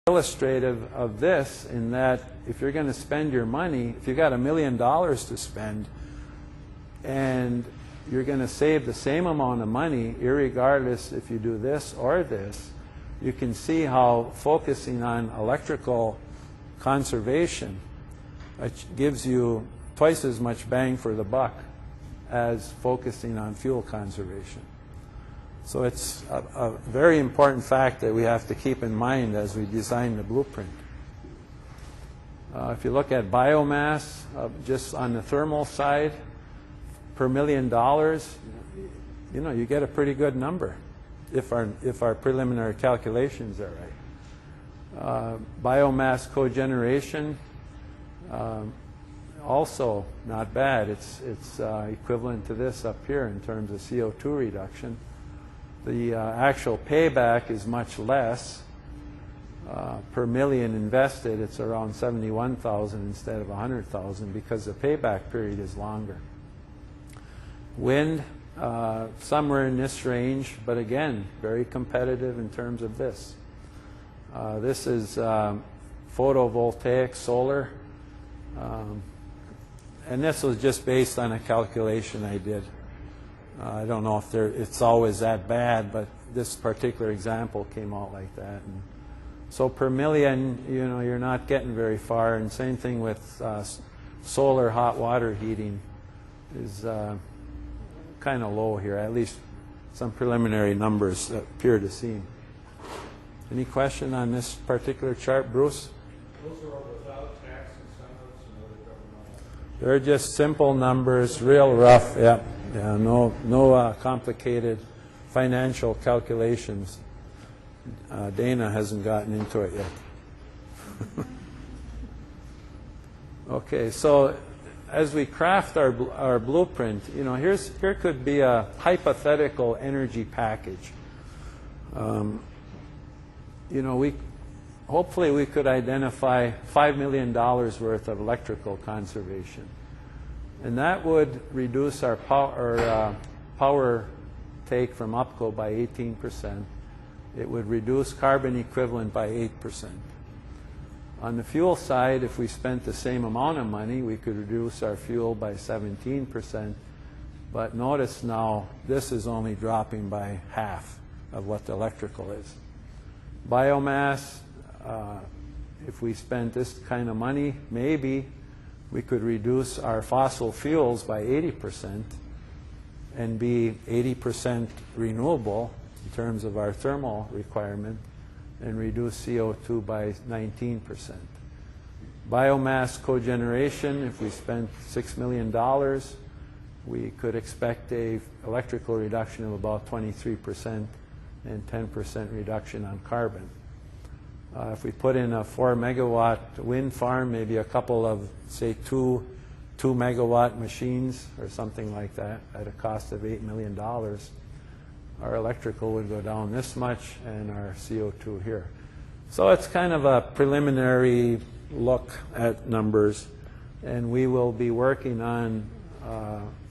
illustrative of this in that if you're going to spend your money, if you've got $1 million to spend and you're going to save the same amount of money irregardless if you do this or this, you can see how focusing on electrical conservation gives you twice as much bang for the buck as focusing on fuel conservation. So it's a very important fact that we have to keep in mind as we design the blueprint. If you look at biomass, just on the thermal side, per $1 million, you know, you get a pretty good number if our preliminary calculations are right. Biomass cogeneration, also not bad. It's equivalent to this up here in terms of CO2 reduction. The actual payback is much less. Per million invested, it's around 71,000 instead of 100,000 because the payback period is longer. Wind, somewhere in this range, but again, very competitive in terms of this. This is photovoltaic solar, and this was just based on a calculation I did. I don't know if it's always that bad, but this particular example came out like that. And so per million, you know, you're not getting very far. And same thing with solar hot water heating is kind of low here. At least some preliminary numbers appear to seem. Any question on this particular chart, Bruce? Those are all without tax incentives and other governmental. They're just simple numbers, real rough. Yeah. Yeah, no complicated financial calculations. Dana hasn't gotten into it yet. Okay, so as we craft our blueprint, you know, here could be a hypothetical energy package. You know, hopefully we could identify $5 million worth of electrical conservation. And that would reduce our power take from UPCO by 18%. It would reduce carbon equivalent by 8%. On the fuel side, if we spent the same amount of money, we could reduce our fuel by 17%. But notice now, this is only dropping by half of what the electrical is. Biomass, if we spent this kind of money, maybe we could reduce our fossil fuels by 80% and be 80% renewable in terms of our thermal requirement and reduce CO2 by 19%. Biomass cogeneration, if we spent $6 million, we could expect a electrical reduction of about 23% and 10% reduction on carbon. If we put in a 4 megawatt wind farm, maybe a couple of, say, two megawatt machines or something like that at a cost of $8 million, our electrical would go down this much and our CO2 here. So it's kind of a preliminary look at numbers, and we will be working on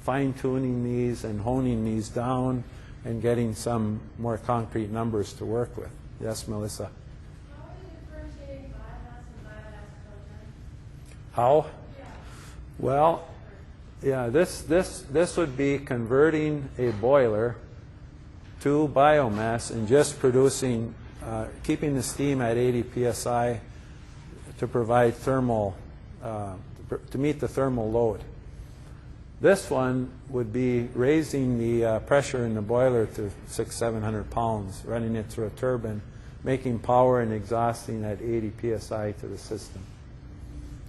fine-tuning these and honing these down and getting some more concrete numbers to work with. Yes, Melissa? How? Well, yeah, this would be converting a boiler to biomass and just producing, keeping the steam at 80 psi to provide thermal, to meet the thermal load. This one would be raising the pressure in the boiler to 600-700 pounds, running it through a turbine, making power and exhausting at 80 psi to the system.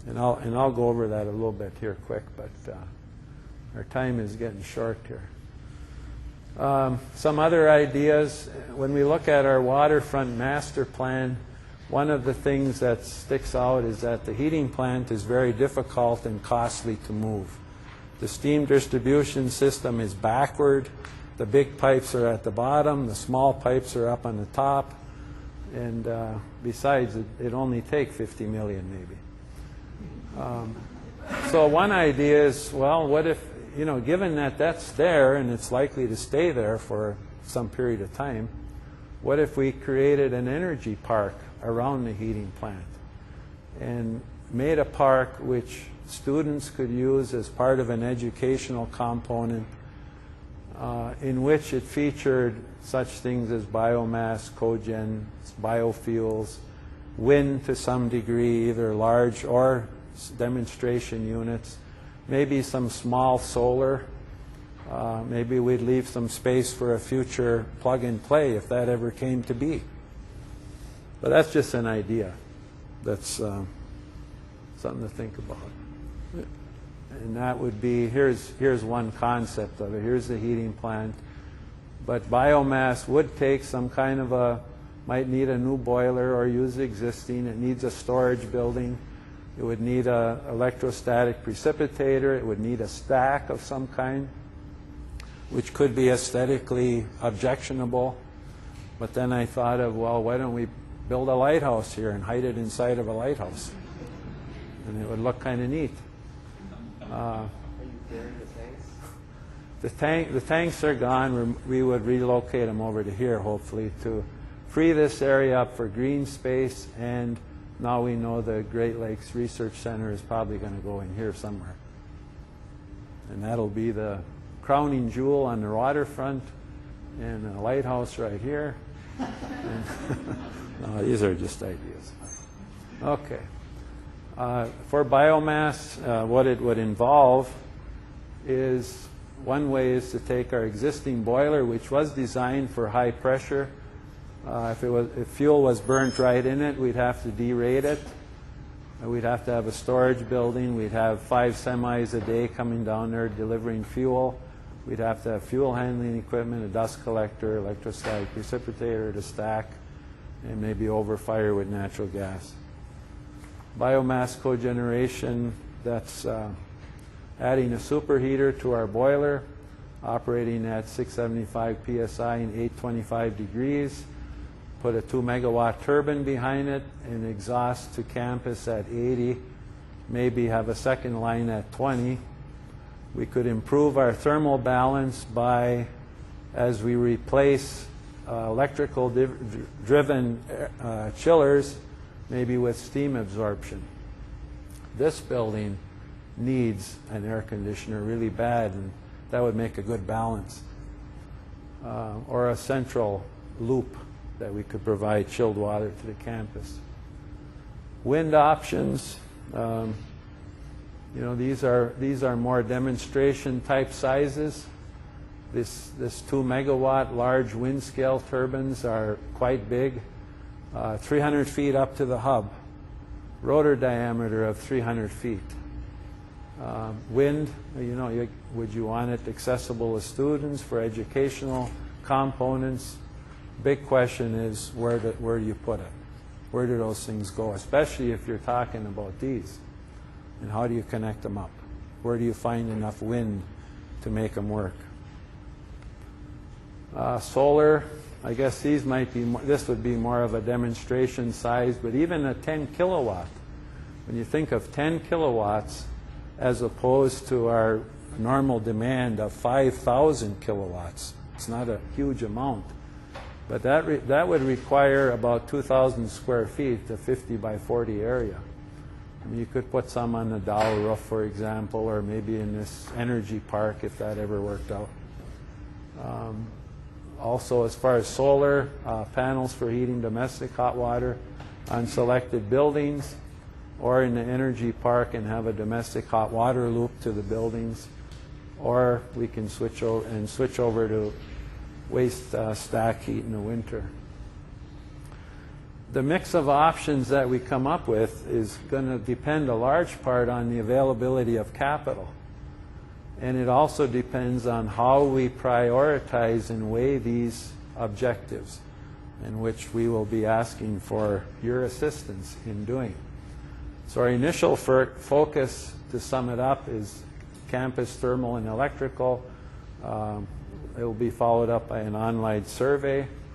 And I'll go over that a little bit here quick, but our time is getting short here. Some other ideas. When we look at our waterfront master plan, one of the things that sticks out is that the heating plant is very difficult and costly to move. The steam distribution system is backward. The big pipes are at the bottom. The small pipes are up on the top. And besides, it only takes 50 million maybe. So one idea is, well, what if, you know, given that that's there and it's likely to stay there for some period of time, what if we created an energy park around the heating plant and made a park which students could use as part of an educational component in which it featured such things as biomass, cogen, biofuels, wind to some degree, either large or demonstration units, maybe some small solar. Maybe we'd leave some space for a future plug-and-play if that ever came to be. But that's just an idea. That's something to think about. And that would be, here's one concept of it. Here's the heating plant. But biomass would take some kind of a, might need a new boiler or use existing. It needs a storage building. It would need an electrostatic precipitator. It would need a stack of some kind, which could be aesthetically objectionable. But then I thought of, well, why don't we build a lighthouse here and hide it inside of a lighthouse? And it would look kind of neat. Are you burying the tanks? The tanks are gone. We would relocate them over to here, hopefully, to free this area up for green space. And now we know the Great Lakes Research Center is probably going to go in here somewhere. And that'll be the crowning jewel on the waterfront, and a lighthouse right here. No, these are just ideas. Okay. For biomass, what it would involve is, one way is to take our existing boiler, which was designed for high pressure. If fuel was burnt right in it, we'd have to derate it. We'd have to have a storage building. We'd have 5 semis a day coming down there delivering fuel. We'd have to have fuel handling equipment, a dust collector, electrostatic precipitator to stack, and maybe overfire with natural gas. Biomass cogeneration, that's adding a superheater to our boiler, operating at 675 psi and 825 degrees, put a 2 megawatt turbine behind it, and exhaust to campus at 80, maybe have a second line at 20. We could improve our thermal balance by, as we replace electrical driven chillers, maybe with steam absorption. This building needs an air conditioner really bad, and that would make a good balance. Or a central loop that we could provide chilled water to the campus. Wind options, you know, these are more demonstration type sizes. This 2 megawatt large wind scale turbines are quite big, 300 feet up to the hub, rotor diameter of 300 feet. Wind, you know, would you want it accessible to students for educational components? Big question is where do you put it? Where do those things go, especially if you're talking about these? And how do you connect them up? Where do you find enough wind to make them work? Solar, I guess these might be more, this would be more of a demonstration size, but even a 10 kilowatt. When you think of 10 kilowatts as opposed to our normal demand of 5,000 kilowatts, it's not a huge amount. But that would require about 2,000 square feet, a 50 by 40 area. I mean, you could put some on the Dow roof, for example, or maybe in this energy park if that ever worked out. Also, as far as solar, panels for heating domestic hot water on selected buildings, or in the energy park and have a domestic hot water loop to the buildings, or we can switch over to waste stack heat in the winter. The mix of options that we come up with is going to depend a large part on the availability of capital. And it also depends on how we prioritize and weigh these objectives, in which we will be asking for your assistance in doing. So our initial focus, to sum it up, is campus thermal and electrical. It will be followed up by an online survey.